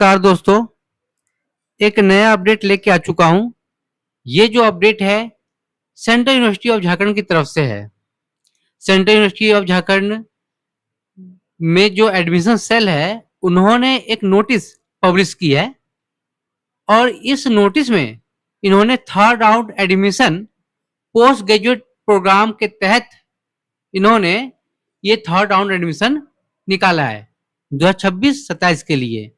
नमस्कार दोस्तों, एक नया अपडेट लेके आ चुका हूँ। ये जो अपडेट है सेंट्रल यूनिवर्सिटी ऑफ झारखंड की तरफ से है। सेंट्रल यूनिवर्सिटी ऑफ झारखंड में जो एडमिशन सेल है, उन्होंने एक नोटिस पब्लिश की है और इस नोटिस में इन्होंने third round admission post graduate programme के तहत इन्होंने ये थर्ड राउंड एडमिशन निकाला है 2026-27 के लिए।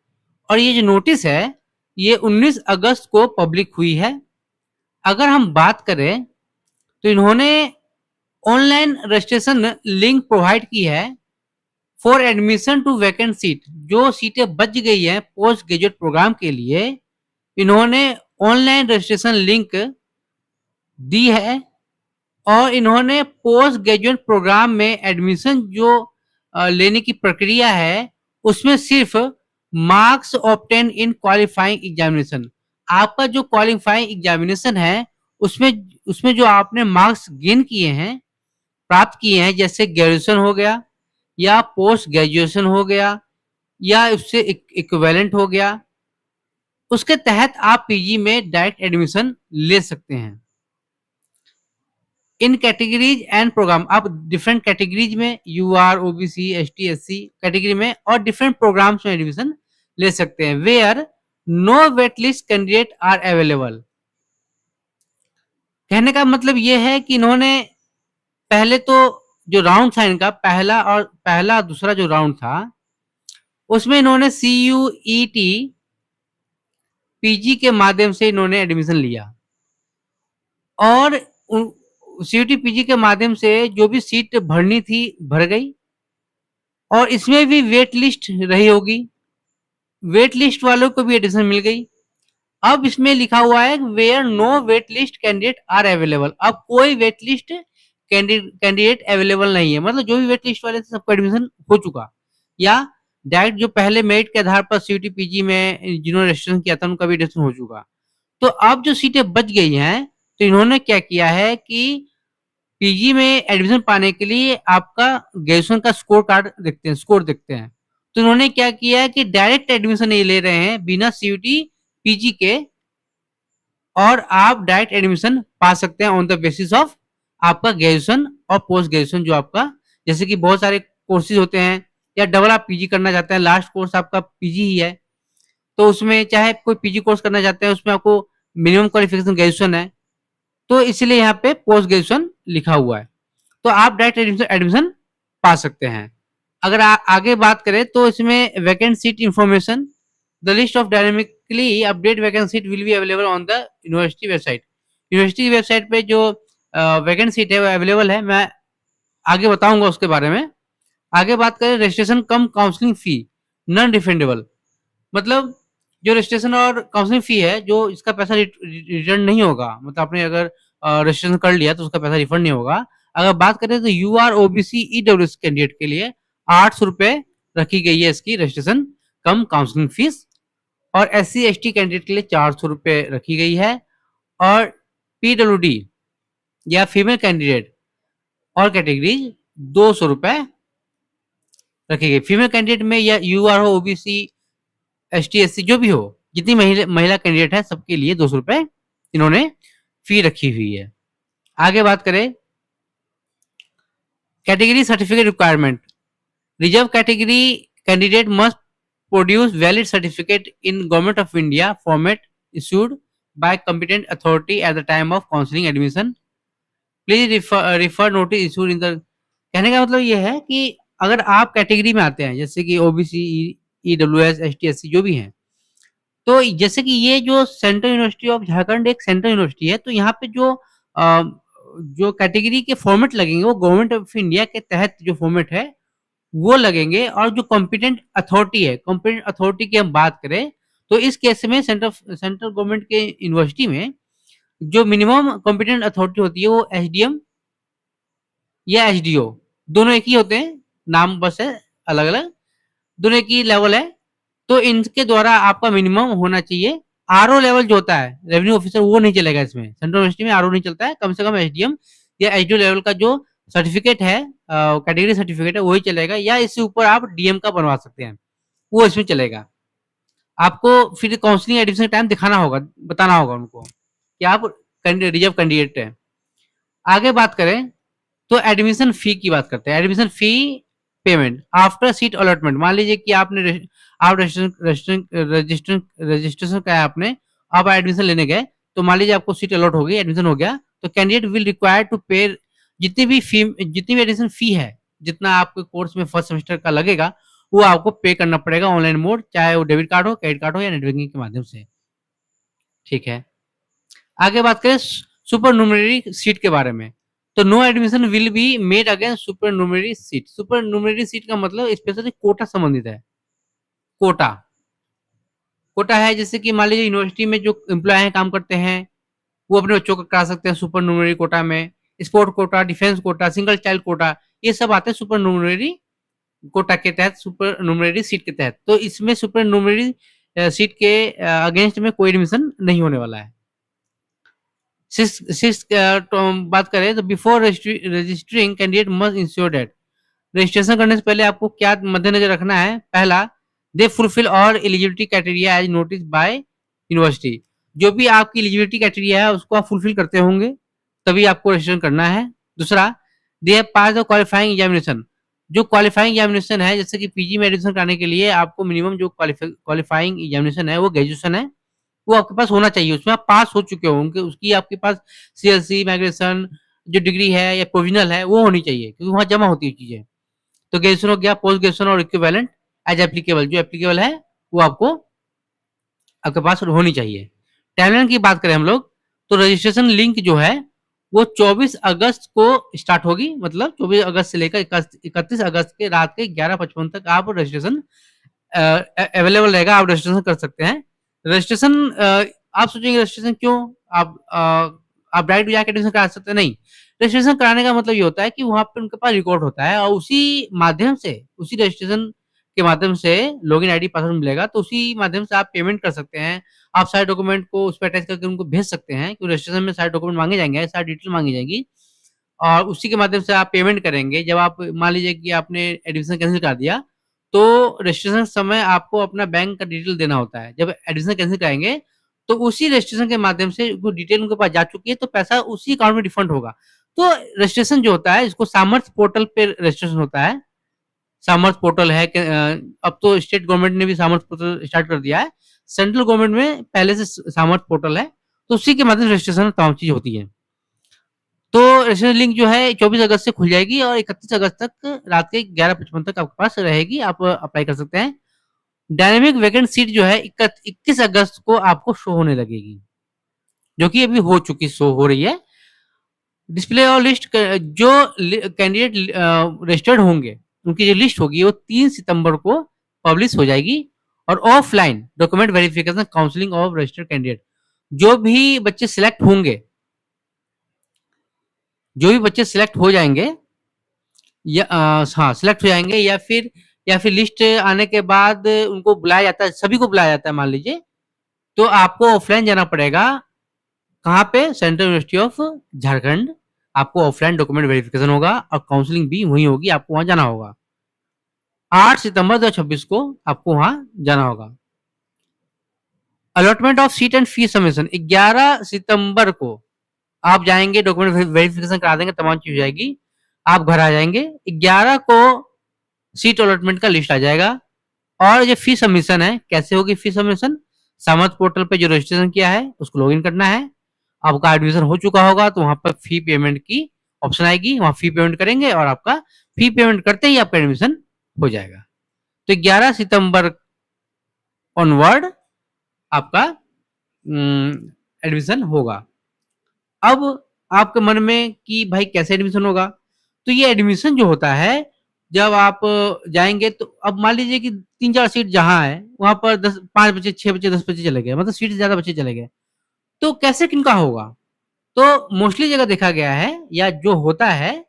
और ये जो नोटिस है ये 19 अगस्त को पब्लिक हुई है। अगर हम बात करें तो इन्होंने ऑनलाइन रजिस्ट्रेशन लिंक प्रोवाइड की है for admission to vacant seat. जो सीटें बच गई हैं पोस्ट ग्रेजुएट प्रोग्राम के लिए, इन्होंने ऑनलाइन रजिस्ट्रेशन लिंक दी है और इन्होंने पोस्ट ग्रेजुएट प्रोग्राम में एडमिशन जो लेने की प्रक्रिया है उसमें सिर्फ मार्क्स ऑब्टेन इन क्वालिफाइंग एग्जामिनेशन, आपका जो क्वालिफाइंग एग्जामिनेशन है उसमें उसमें जो आपने मार्क्स गेन किए हैं, प्राप्त किए हैं, जैसे ग्रेजुएशन हो गया या पोस्ट ग्रेजुएशन हो गया या उससे इक्विवेलेंट हो गया, उसके तहत आप पीजी में डायरेक्ट एडमिशन ले सकते हैं। इन कैटेगरीज एंड प्रोग्राम आप डिफरेंट कैटेगरीज में UR, OBC, ST, SC category में और डिफरेंट प्रोग्राम्स में एडमिशन ले सकते हैं। Where no wait list candidate are available. कहने का मतलब ये है कि इन्होंने पहले तो जो राउंड था इनका पहला दूसरा जो राउंड था उसमें इन्होंने CUET पीजी के माध्यम से इन्होंने एडमिशन लिया और CUET पीजी के माध्यम से जो भी सीट भरनी थी भर गई और इसमें भी वेट लिस्ट रही होगी, वेट लिस्ट वालों को भी एडमिशन मिल गई। अब इसमें लिखा हुआ है where no wait list candidate are available. अब कोई वेट लिस्ट कैंडिडेट अवेलेबल नहीं है, मतलब जो भी वेट लिस्ट वाले थे सबका एडमिशन हो चुका या डायरेक्ट जो पहले मेरिट के आधार पर CUET पीजी में जिन्होंने रजिस्ट्रेशन किया था उनका भी एडमिशन हो चुका। तो अब जो सीटें बच गई हैं तो इन्होंने क्या किया है कि पीजी में एडमिशन पाने के लिए आपका ग्रेजुएशन का स्कोर देखते हैं। तो इन्होंने क्या किया है कि डायरेक्ट एडमिशन नहीं ले रहे हैं बिना CUET पीजी के और आप डायरेक्ट एडमिशन पा सकते हैं ऑन द बेसिस ऑफ आपका ग्रेजुएशन और पोस्ट ग्रेजुएशन। जो आपका जैसे कि बहुत सारे कोर्सेज होते हैं या डबल आप पीजी करना चाहते हैं, लास्ट कोर्स आपका पीजी ही है, तो उसमें चाहे कोई पीजी कोर्स करना चाहते हैं उसमें आपको मिनिमम क्वालिफिकेशन ग्रेजुएशन है, तो इसलिए यहाँ पे पोस्ट ग्रेजुएशन लिखा हुआ है, तो आप डायरेक्ट एडमिशन पा सकते हैं। अगर आगे बात करें तो इसमें vacant seat information, the list of dynamically update vacant seat will be available on the university website. University website पे जो वैकेंट सीट है वो अवेलेबल है, मैं आगे बताऊंगा उसके बारे में। आगे बात करें रजिस्ट्रेशन कम काउंसलिंग फी नॉन रिफंडेबल, मतलब जो रजिस्ट्रेशन और काउंसलिंग फी है जो इसका पैसा रिटर्न नहीं होगा, मतलब आपने अगर रजिस्ट्रेशन कर लिया तो उसका पैसा रिफंड नहीं होगा। अगर बात करें तो यूआर, ओबीसी, ईडब्ल्यूएस कैंडिडेट के लिए 800 रुपए रखी गई है इसकी रजिस्ट्रेशन कम काउंसलिंग फीस, और SC ST कैंडिडेट के लिए 400 रुपए रखी गई है, और PWD या फीमेल कैंडिडेट और कैटेगरीज 200 रुपए रखी गई। फीमेल कैंडिडेट में या यूआर हो, ओबीसी, ST SC जो भी हो, जितनी महिला कैंडिडेट है सबके लिए 200 रुपए इन्होंने फी रखी हुई है। आगे बात करें category certificate requirement, reserve category candidate must produce valid certificate in government of India format issued by competent authority at the time of counselling admission, please refer notice issued in the. कहने का मतलब ये है कि अगर आप category में आते हैं जैसे कि ओबीसी, ईडब्ल्यूएस, ST SC जो भी हैं, तो जैसे कि ये जो सेंट्रल यूनिवर्सिटी ऑफ झारखंड एक सेंट्रल यूनिवर्सिटी है, तो यहाँ पे जो कैटेगरी के फॉर्मेट लगेंगे वो गवर्नमेंट ऑफ इंडिया के तहत जो फॉर्मेट है वो लगेंगे। और जो कॉम्पिटेंट अथॉरिटी है, कॉम्पिटेंट अथॉरिटी की हम बात करें तो इस केस में सेंट्रल गवर्नमेंट के यूनिवर्सिटी में जो मिनिमम कॉम्पिटेंट अथॉरिटी होती है वो SDM या SDO दोनों एक ही होते हैं, नाम बस है अलग अलग, दोनों एक ही लेवल है। तो इनके द्वारा आपका मिनिमम होना चाहिए। RO लेवल जो होता है रेवेन्यू ऑफिसर वो नहीं चलेगा इसमें, सेंट्रल यूनिवर्सिटी में RO नहीं चलता है, कम से कम SDM या SDO लेवल का जो सर्टिफिकेट है कैटेगरी सर्टिफिकेट है वही चलेगा, या इससे ऊपर आप DM का बनवा सकते हैं वो इसमें चलेगा। आपको फिर काउंसलिंग एडमिशन टाइम दिखाना होगा, बताना होगा उनको कि आप रिजर्व कैंडिडेट है। आगे बात करें तो एडमिशन फी की बात करते हैं। Admission fee payment after seat allotment. मान लीजिए कि आप रजिस्ट्रेशन का है आपने, आप एडमिशन लेने गए, तो मान लीजिए आपको सीट अलॉट हो गई, एडमिशन हो गया, तो कैंडिडेट विल रिक्वायर टू पे जितनी भी एडमिशन फी है, जितना आपके कोर्स में फर्स्ट सेमेस्टर का लगेगा, वो आपको पे करना पड़ेगा ऑनलाइन मोड, चाहे वो डेबिट कार्ड हो, क्रेडिट कार्ड हो या नेट बैंकिंग के माध्यम से। ठीक है। आगे बात करें सुपर न्यूमरी सीट के बारे में, तो no admission will be made against supernumerary seat. Supernumerary seat का मतलब स्पेशली कोटा संबंधित है। कोटा कोटा है, जैसे कि मान लीजिए यूनिवर्सिटी में जो एम्प्लॉय हैं, काम करते हैं, वो अपने बच्चों को करा सकते हैं सुपर न्यूमरी कोटा में। Sport quota, defence quota, single child quota, ये सब आते हैं सुपर न्यूमरी कोटा के तहत, सुपर न्यूमरी सीट के तहत। तो इसमें सुपर न्यूमरी सीट के अगेंस्ट में कोई एडमिशन नहीं होने वाला है। सिक्स बात करें तो before registering candidate must ensure that, registration करने से पहले आपको क्या मद्देनजर रखना है। पहला, they fulfil all eligibility criteria as notice by university. जो भी आपकी एलिजिबिलिटी क्राइटेरिया है उसको आप फुलफिल करते होंगे, तभी आपको रजिस्ट्रेशन करना है। दूसरा, they have pass the qualifying examination. जो क्वालिफाइंग एग्जामिनेशन है, जैसे कि पीजी में एडमिशन कराने के लिए आपको मिनिमम जो क्वालिफाइंग एग्जामिनेशन है वो ग्रेजुएशन है, वो आपके पास होना चाहिए। उसमें आप पास हो चुके होंगे, उसकी आपके पास सीएलसी माइग्रेशन जो डिग्री है या प्रोविजनल है वो होनी चाहिए, क्योंकि वहाँ जमा होती है चीजें। तो ग्रेजुएशन हो गया, पोस्ट ग्रेजुएशन और इक्विवेलेंट एज एप्लीकेबल, जो एप्लीकेबल है वो आपको आपके पास होनी चाहिए। टाइमलाइन की बात करें हम लोग, तो रजिस्ट्रेशन लिंक जो है वो 24 अगस्त को स्टार्ट होगी, मतलब 24 अगस्त से लेकर 31 अगस्त के रात के 11:55 तक आप रजिस्ट्रेशन अवेलेबल रहेगा, आप रजिस्ट्रेशन कर सकते हैं। रजिस्ट्रेशन आप सोचेंगे रजिस्ट्रेशन क्यों, आप डायरेक्ट जाके एडमिशन करा सकते हैं, नहीं। रजिस्ट्रेशन कराने का मतलब ये होता है कि वहां पे उनके पास रिकॉर्ड होता है, और उसी माध्यम से, उसी रजिस्ट्रेशन के माध्यम से लॉगिन आईडी पासवर्ड मिलेगा, तो उसी माध्यम से आप पेमेंट कर सकते हैं। आप सारे डॉक्यूमेंट को उस पर अटैच करके उनको भेज सकते हैं, क्योंकि रजिस्ट्रेशन में सारे डॉक्यूमेंट मांगे जाएंगे, सारी डिटेल मांगी जाएगी, और उसी के माध्यम से आप पेमेंट करेंगे। जब आप मान लीजिए कि आपने एडमिशन कैंसिल कर दिया, तो रजिस्ट्रेशन समय आपको अपना बैंक का डिटेल देना होता है। जब एडमिशन कैंसिल कराएंगे, तो उसी रजिस्ट्रेशन के माध्यम से वो डिटेल उनके पास जा चुकी है, तो पैसा उसी अकाउंट में रिफंड होगा। तो रजिस्ट्रेशन जो होता है, इसको सामर्थ्य पोर्टल पे रजिस्ट्रेशन होता है। सामर्थ्य पोर्टल है कि अब तो स्टेट गवर्नमेंट ने भी सामर्थ्य पोर्टल स्टार्ट कर दिया है। सेंट्रल गवर्नमेंट में पहले से सामर्थ्य पोर्टल है, तो उसी के माध्यम से रजिस्ट्रेशन तमाम चीज होती है। तो रजिस्ट्रेशन लिंक जो है 24 अगस्त से खुल जाएगी, और 31 अगस्त तक रात के 11:55 तक आपके पास रहेगी, आप अप्लाई कर सकते हैं। डायनेमिक वैकेंट सीट जो है 31 अगस्त को आपको शो होने लगेगी, जो कि अभी हो चुकी, शो हो रही है। डिस्प्ले और लिस्ट जो कैंडिडेट रजिस्टर्ड होंगे, उनकी जो लिस्ट होगी वो 3 सितंबर को पब्लिश हो जाएगी। और offline document verification counselling of registered candidate, जो भी बच्चे सिलेक्ट होंगे, जो भी बच्चे सिलेक्ट हो जाएंगे, या हाँ सिलेक्ट हो जाएंगे, या फिर लिस्ट आने के बाद उनको बुलाया जाता है, सभी को बुलाया जाता है मान लीजिए, तो आपको ऑफलाइन जाना पड़ेगा। कहाँ पे? Central university of Jharkhand. आपको ऑफलाइन डॉक्यूमेंट वेरिफिकेशन होगा और काउंसलिंग भी वहीं होगी, आपको वहां जाना होगा। 8 सितंबर 2026 को आपको वहां जाना होगा। Allotment of seat and fees submission 11 सितंबर को आप जाएंगे, डॉक्यूमेंट वेरिफिकेशन करा देंगे, तमाम चीज हो जाएगी, आप घर आ जाएंगे। 11 को सीट अलॉटमेंट का लिस्ट आ जाएगा। और ये फी सबमिशन है, कैसे होगी फी सबमिशन? सामर्थ पोर्टल पे जो रजिस्ट्रेशन किया है उसको लॉगिन करना है। आपका एडमिशन हो चुका होगा तो वहां पर फी पेमेंट की ऑप्शन आएगी, वहां फी पेमेंट करेंगे और आपका फी पेमेंट करते ही आपका एडमिशन हो जाएगा। तो 11 सितंबर ऑनवर्ड आपका एडमिशन होगा। अब आपके मन में कि भाई कैसे एडमिशन होगा, तो ये एडमिशन जो होता है, जब आप जाएंगे, तो अब मान लीजिए कि 3-4 सीट जहां है वहां पर 5 बच्चे, 6 बच्चे, 10 बच्चे चले गए, मतलब सीट से ज्यादा बच्चे चले गए, तो कैसे किनका होगा? तो मोस्टली जगह देखा गया है, या जो होता है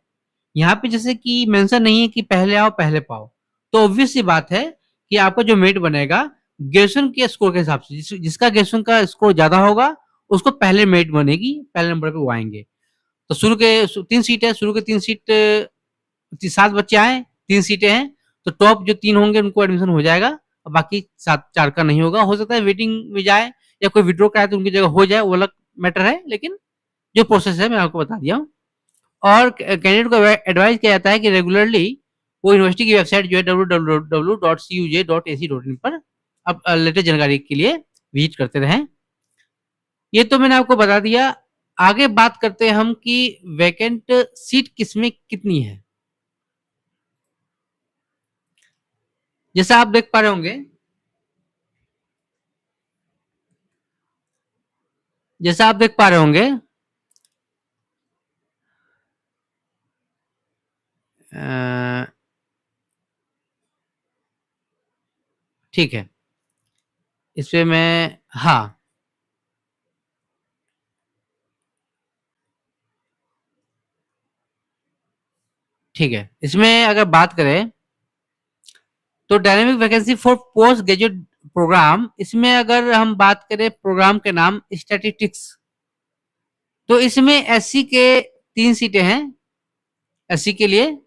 यहाँ पे, जैसे कि मेंशन नहीं है कि पहले आओ पहले पाओ, तो ऑब्वियस सी बात है कि आपका जो मेट बनेगा ग्रेजुएशन के स्कोर के हिसाब से, जिसका ग्रेजुएशन का स्कोर ज्यादा होगा उसको पहले मेट बनेगी, पहले नंबर पे वो आएंगे। तो शुरू के 3 सीट है, शुरू के 3 सीट 7 बच्चे आए, 3 सीटें हैं, तो टॉप जो 3 होंगे उनको एडमिशन हो जाएगा, और बाकी 4 का नहीं होगा। हो सकता है वेटिंग में जाए या कोई विड्रॉ कराए तो उनकी जगह हो जाए, वो अलग मैटर है, लेकिन जो प्रोसेस है मैं आपको बता दिया हूँ। और कैंडिडेट को एडवाइस किया जाता है कि रेगुलरली वो यूनिवर्सिटी की वेबसाइट जो है www.cuj.ac.in पर अब लेटेस्ट जानकारी के लिए विजिट करते रहें। ये तो मैंने आपको बता दिया। आगे बात करते हैं हम कि वैकेंट सीट किसमें कितनी है। जैसा आप देख पा रहे होंगे, जैसा आप देख पा रहे होंगे ठीक है, इस पे मैं हाँ ठीक है, इसमें अगर बात करें तो dynamic vacancy for post graduate programme, इसमें अगर हम बात करें प्रोग्राम के नाम स्टैटिस्टिक्स, तो इसमें एससी के 3 सीटें हैं। एससी के लिए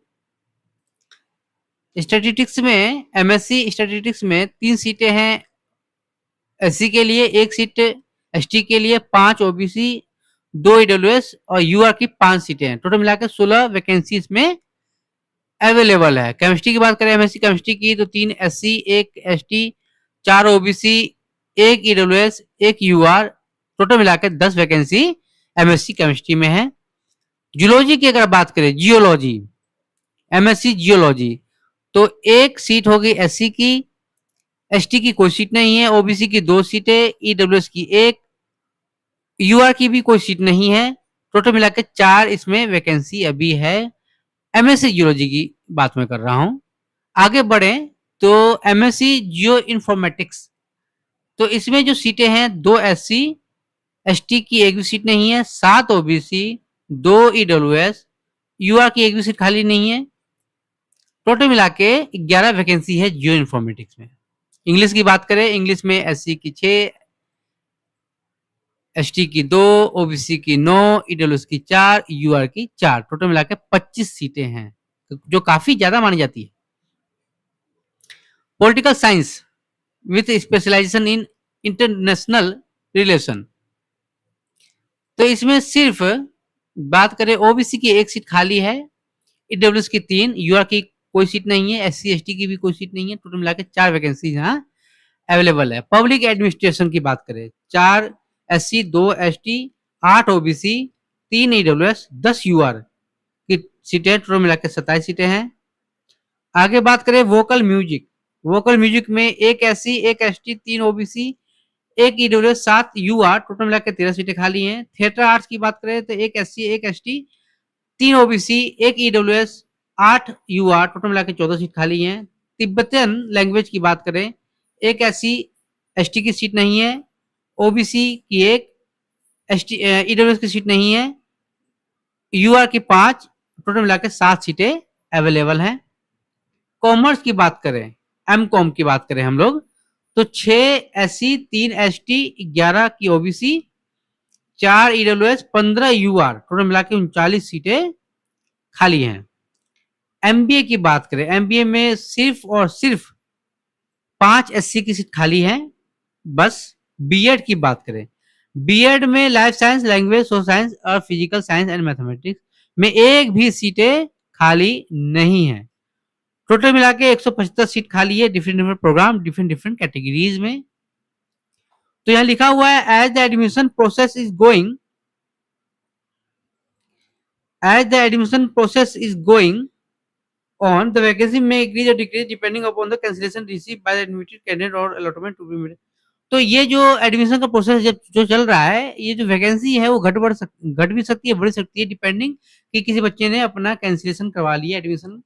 स्टैटिस्टिक्स में, एमएससी स्टैटिस्टिक्स में 3 सीटें हैं। एससी के लिए 1 सीट, एसटी के लिए 5, ओबीसी 2, ईडब्ल्यूएस और यूआर की 5 सीटें हैं। टोटल मिलाकर 16 वैकेंसी इसमें अवेलेबल है। केमिस्ट्री की बात करें, एमएससी केमिस्ट्री की, तो 3 SC, 1 ST, 4 OBC, 1 EWS, 1 UR, total मिलाकर 10 वैकेंसी एमएससी केमिस्ट्री में है। जियोलॉजी की अगर बात करें, जियोलॉजी, एमएससी जियोलॉजी, तो 1 सीट होगी एससी की, एसटी की कोई सीट नहीं है, ओबीसी की 2 सीटें, ईडब्ल्यूएस की 1, यूआर की भी कोई सीट नहीं है। टोटल मिलाकर 4 इसमें वैकेंसी अभी है। एमएससी जियोलॉजी की बात मैं कर रहा हूं। आगे बढ़े तो एमएससी जियो इन्फॉर्मेटिक्स, तो इसमें जो सीटें हैं 2 एससी, एसटी की 1 भी सीट नहीं है, 7 ओबीसी, 2 ईडब्ल्यूएस, यूआर की 1 भी सीट खाली नहीं है। टोटल मिला के 11 वैकेंसी है जियो इन्फॉर्मेटिक्स में। इंग्लिश की बात करें, इंग्लिश में एससी की 6, एसटी की 2, ओबीसी की 9, ईडब्ल्यूएस की 4, यूआर की 4, टोटल मिला के 25 सीटें हैं, जो काफी ज्यादा मानी जाती है। Political science with specialisation in international relation, तो इसमें सिर्फ बात करें ओबीसी की 1 सीट खाली है, ईडब्ल्यूएस की 3, यूआर की कोई सीट नहीं है, एससी एसटी की भी कोई सीट नहीं है। टोटल मिलाकर 4 वैकेंसी यहाँ अवेलेबल है। पब्लिक एडमिनिस्ट्रेशन की बात करें, 4 SC, 2 ST, 8 OBC, 3 EWS, 10 UR की सीटें, टोटल मिलाकर 27 सीटें हैं। आगे बात करें वोकल म्यूजिक, वोकल म्यूजिक में 1 SC, 1 ST, 3 OBC, 1 EWS, 7 UR, total मिलाकर 13 सीटें खाली हैं। थिएटर आर्ट्स की बात करें तो 1 SC, 1 ST, 3 OBC, 1 EWS, 8 UR, total मिलाकर 14 सीट खाली हैं। तिब्बतन लैंग्वेज की बात करें, 1 एससी, एसटी की सीट नहीं है, ओबीसी की 1, एसटी ईडब्ल्यूएस की सीट नहीं है, यूआर की 5, टोटल मिलाकर 7 सीटें अवेलेबल हैं। कॉमर्स की बात करें, एमकॉम की बात करें हम लोग, तो 6 एससी, 3 एसटी, 11 की ओबीसी, 4 ईडब्ल्यूएस, 15 यूआर, टोटल मिलाकर 39 सीटें खाली हैं। एमबीए की बात करें, एमबीए में सिर्फ और सिर्फ 5 एससी की सीट खाली है बस। बीएड की बात करें, बीएड में life science, language, social science और फिजिकल साइंस एंड मैथमेटिक्स में 1 भी सीटें खाली नहीं है। टोटल मिला के 175 सीट खाली है, different different programme, different different categories में। तो यहां लिखा हुआ है as the admission process is going, as the admission process is going on, the vacancy may increase or decrease depending upon the cancellation received by the admitted candidate or allotment to be made। तो ये जो admission का process जब जो चल रहा है, ये जो वैकेंसी है वो घट भी सकती है, बढ़ सकती है, डिपेंडिंग कि किसी बच्चे ने अपना कैंसिलेशन करवा लिया एडमिशन,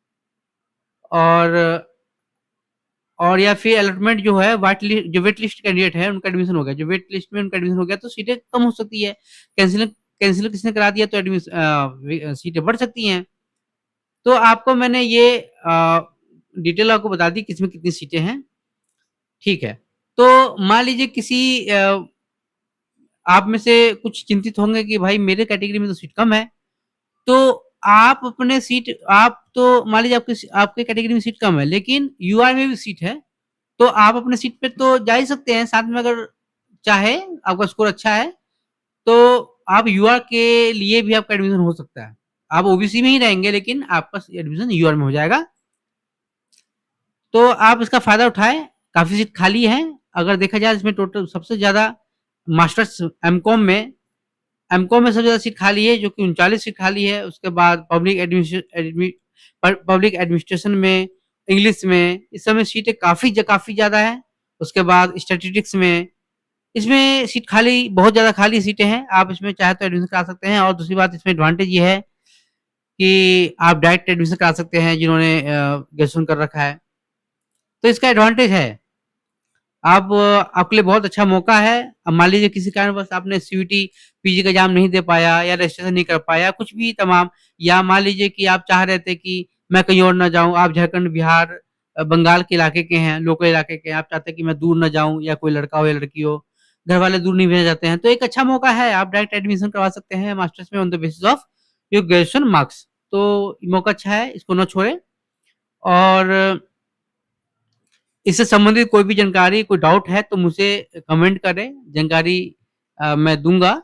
और या फिर अलॉटमेंट जो है वाइट लिस्ट, जो वेट लिस्ट कैंडिडेट है उनका एडमिशन हो गया, जो वेट लिस्ट में उनका एडमिशन हो गया तो सीटें कम हो सकती है। कैंसिल किसने करा दिया तो एडमिशन सीटें बढ़ सकती हैं। तो आपको मैंने ये डिटेल आपको बता दी किसमें कितनी सीटें हैं, ठीक है। तो मान लीजिए किसी आप में से कुछ चिंतित होंगे कि भाई मेरे कैटेगरी में तो सीट कम है, तो आप अपने सीट, आप तो मान लीजिए आपके कैटेगरी में सीट कम है लेकिन यूआर में भी सीट है, तो आप अपने सीट पे तो जा ही सकते हैं, साथ में अगर चाहे आपका स्कोर अच्छा है तो आप यूआर के लिए भी आपका एडमिशन हो सकता है। आप ओबीसी में ही रहेंगे लेकिन आपका एडमिशन यूआर में हो जाएगा। तो आप इसका फ़ायदा उठाएँ, काफ़ी सीट खाली हैं। अगर देखा जाए इसमें टोटल सबसे ज़्यादा मास्टर्स एमकॉम में सबसे ज़्यादा सीट खाली है, जो कि 39 सीट खाली है। उसके बाद पब्लिक एडमिनिस्ट्रेशन में, इंग्लिश में, इस समय सीटें काफ़ी ज़्यादा है। उसके बाद स्टैटिस्टिक्स में, इसमें सीट खाली बहुत ज़्यादा खाली सीटें हैं। आप इसमें चाहे तो एडमिशन करा सकते हैं और दूसरी बात इसमें एडवांटेज ये है कि आप डायरेक्ट एडमिशन करा सकते हैं जिन्होंने ग्रेजुएशन कर रखा है। तो इसका एडवांटेज है। आप आपके लिए बहुत अच्छा मौका है। अब मान लीजिए किसी कारणवश आपने सीयूटी पीजी का एग्ज़ाम नहीं दे पाया या रजिस्ट्रेशन नहीं कर पाया, कुछ भी तमाम, या मान लीजिए कि आप चाह रहे थे कि मैं कहीं और ना जाऊँ, आप झारखंड, बिहार, बंगाल के इलाके के हैं, लोकल इलाके के हैं, आप चाहते हैं कि मैं दूर ना जाऊँ या कोई लड़का हो या लड़की हो, घर वाले दूर नहीं भेजना चाहते हैं, तो एक अच्छा मौका है, आप डायरेक्ट एडमिशन करवा सकते हैं मास्टर्स में on the basis of your graduation marks. तो मौका अच्छा है, इसको ना छोड़ें। और इससे संबंधित कोई भी जानकारी, कोई डाउट है तो मुझे कमेंट करें, जानकारी मैं दूँगा।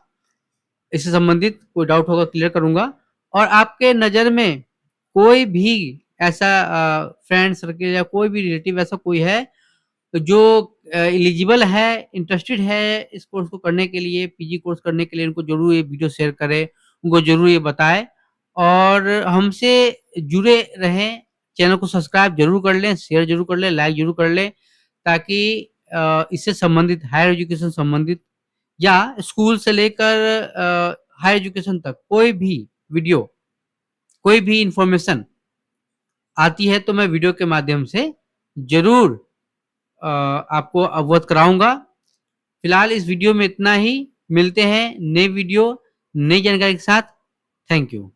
इससे संबंधित कोई डाउट होगा क्लियर करूँगा। और आपके नज़र में कोई भी ऐसा फ्रेंड सर्किल या कोई भी रिलेटिव ऐसा कोई है जो एलिजिबल है, इंटरेस्टेड है इस कोर्स को करने के लिए, पीजी कोर्स करने के लिए, उनको ज़रूर ये वीडियो शेयर करें, उनको ज़रूर ये बताएँ और हमसे जुड़े रहें। चैनल को सब्सक्राइब ज़रूर कर लें, शेयर ज़रूर कर लें, लाइक ज़रूर कर लें, ताकि इससे संबंधित हायर एजुकेशन संबंधित या स्कूल से लेकर हायर एजुकेशन तक कोई भी वीडियो, कोई भी इन्फॉर्मेशन आती है तो मैं वीडियो के माध्यम से ज़रूर आपको अवगत कराऊँगा। फिलहाल इस वीडियो में इतना ही, मिलते हैं नई वीडियो, नई जानकारी के साथ। Thank you.